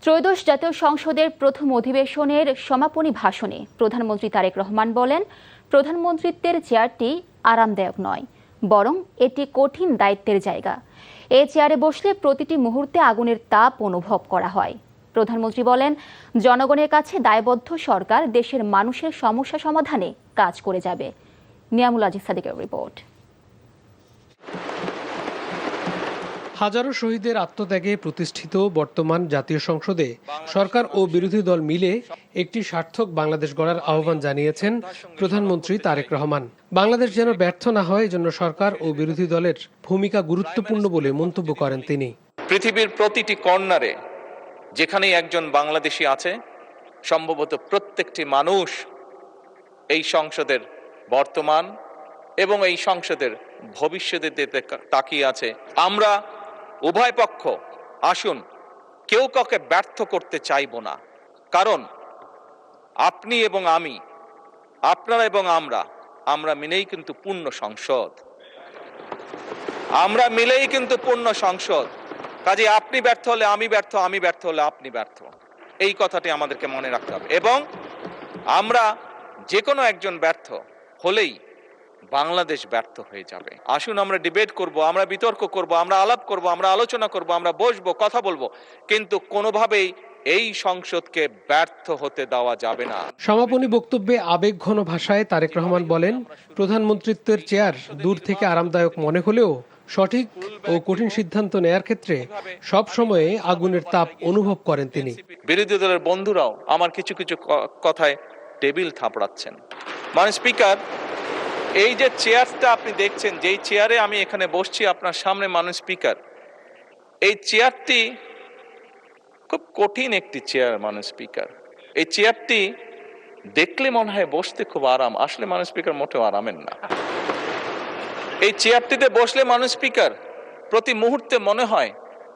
ত্রয়োদশ জাতীয় সংসদের প্রথম অধিবেশনের সমাপনী ভাষণে প্রধানমন্ত্রী তারেক রহমান বলেন, প্রধানমন্ত্রীত্বের চেয়ারটি আরামদায়ক নয়, বরং এটি কঠিন দায়িত্বের জায়গা। এই চেয়ারে বসলে প্রতিটি মুহূর্তে আগুনের তাপ অনুভব করা হয়। প্রধানমন্ত্রী বলেন, জনগণের কাছে দায়বদ্ধ সরকার দেশের মানুষের সমস্যা সমাধানে কাজ করে যাবে। নিয়ামুল আজিজ সাদিকের রিপোর্ট। হাজারো শহীদের আত্মত্যাগে প্রতিষ্ঠিত বর্তমান জাতীয় সংসদে সরকার ও বিরোধী দল মিলে একটি সার্থক বাংলাদেশ গড়ার আহ্বান জানিয়েছেন প্রধানমন্ত্রী তারেক রহমান। বাংলাদেশ যেন ব্যর্থ না হয়, এজন্য সরকার ও বিরোধী দলের ভূমিকা গুরুত্বপূর্ণ বলে মন্তব্য করেন তিনি। পৃথিবীর প্রতিটি কর্নারে যেখানেই একজন বাংলাদেশি আছে, সম্ভবত প্রত্যেকটি মানুষ এই সংসদের বর্তমান এবং এই সংসদের ভবিষ্যতের দিকে তাকিয়ে আছে। আমরা উভয় পক্ষ আসুন, কেউ কাউকে ব্যর্থ করতে চাইব না, কারণ আপনি এবং আমি, আপনারা এবং আমরা মিলেই কিন্তু পূর্ণ সংসদ। আমরা মিলেই কিন্তু পূর্ণ সংসদ। কাজে আপনি ব্যর্থ হলে আমি ব্যর্থ, আমি ব্যর্থ হলে আপনি ব্যর্থ, এই কথাটি আমাদেরকে মনে রাখতে হবে। এবং আমরা যে কোনো একজন ব্যর্থ হলেই বাংলাদেশ ব্যর্থ হয়ে যাবে। আসুন আমরা ডিবেট করব, আমরা বিতর্ক করব, আমরা আলাপ করব, আমরা আলোচনা করব, আমরা বসবো, কথা বলবো, কিন্তু কোনোভাবেই এই সংসদকে ব্যর্থ হতে দেওয়া যাবে না। সমাপনী বক্তব্যে আবেগঘন ভাষায় তারেক রহমান বলেন, প্রধানমন্ত্রীত্বের চেয়ার দূর থেকে আরামদায়ক মনে হলেও সঠিক ও কঠিন সিদ্ধান্ত নেয়ার ক্ষেত্রে সব সময়ে আগুনের তাপ অনুভব করেন তিনি। বিরোধী দলের বন্ধুরাও আমার কিছু কিছু কথায় টেবিল থাপড়াচ্ছেন। মাননীয় স্পিকার, এই যে চেয়ারটা আপনি দেখছেন, যেই চেয়ারে আমি এখানে বসছি আপনার সামনে, মাননীয় স্পিকার, এই চেয়ারটি খুব কঠিন একটি চেয়ার। মাননীয় স্পিকার, এই চেয়ারটি দেখলে মনে হয় বসতে খুব আরাম, আসলে মাননীয় স্পিকার মোটেও আরামের না। এই চেয়ারটিতে বসলে মাননীয় স্পিকার প্রতি মুহূর্তে মনে হয়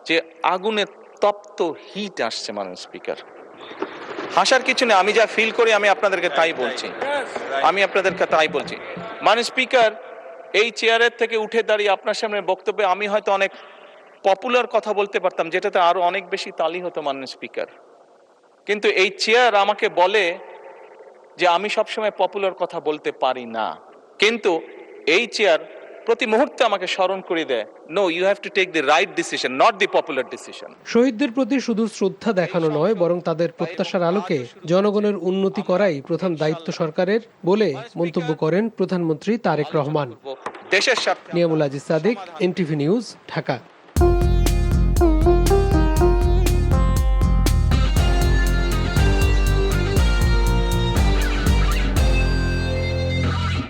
যে আগুনের তপ্ত হিট আসছে। মাননীয় স্পিকার, হাসার কিছু নেই, আমি যা ফিল করি আমি আপনাদেরকে তাই বলছি, মাননীয় স্পিকার, এই চেয়ারের থেকে উঠে দাঁড়িয়ে আপনার সামনে বক্তব্যে আমি হয়তো অনেক পপুলার কথা বলতে পারতাম, যেটাতে আরো অনেক বেশি তালি হতো মাননীয় স্পিকার। কিন্তু এই চেয়ার আমাকে বলে যে আমি সবসময় পপুলার কথা বলতে পারি না, কিন্তু এই চেয়ার প্রতি মুহূর্তে আমাকে স্মরণ করে দেয়, no, you have to take the right decision, not the popular decision. শহীদদের প্রতি শুধু শ্রদ্ধা দেখানো নয়, বরং তাদের প্রত্যাশার আলোকে জনগণের উন্নতি করাই প্রধান দায়িত্ব সরকারের বলে মন্তব্য করেন প্রধানমন্ত্রী তারেক রহমান। দেশের স্বার্থে। Niamul Aziz Sadik, NTV news, Dhaka.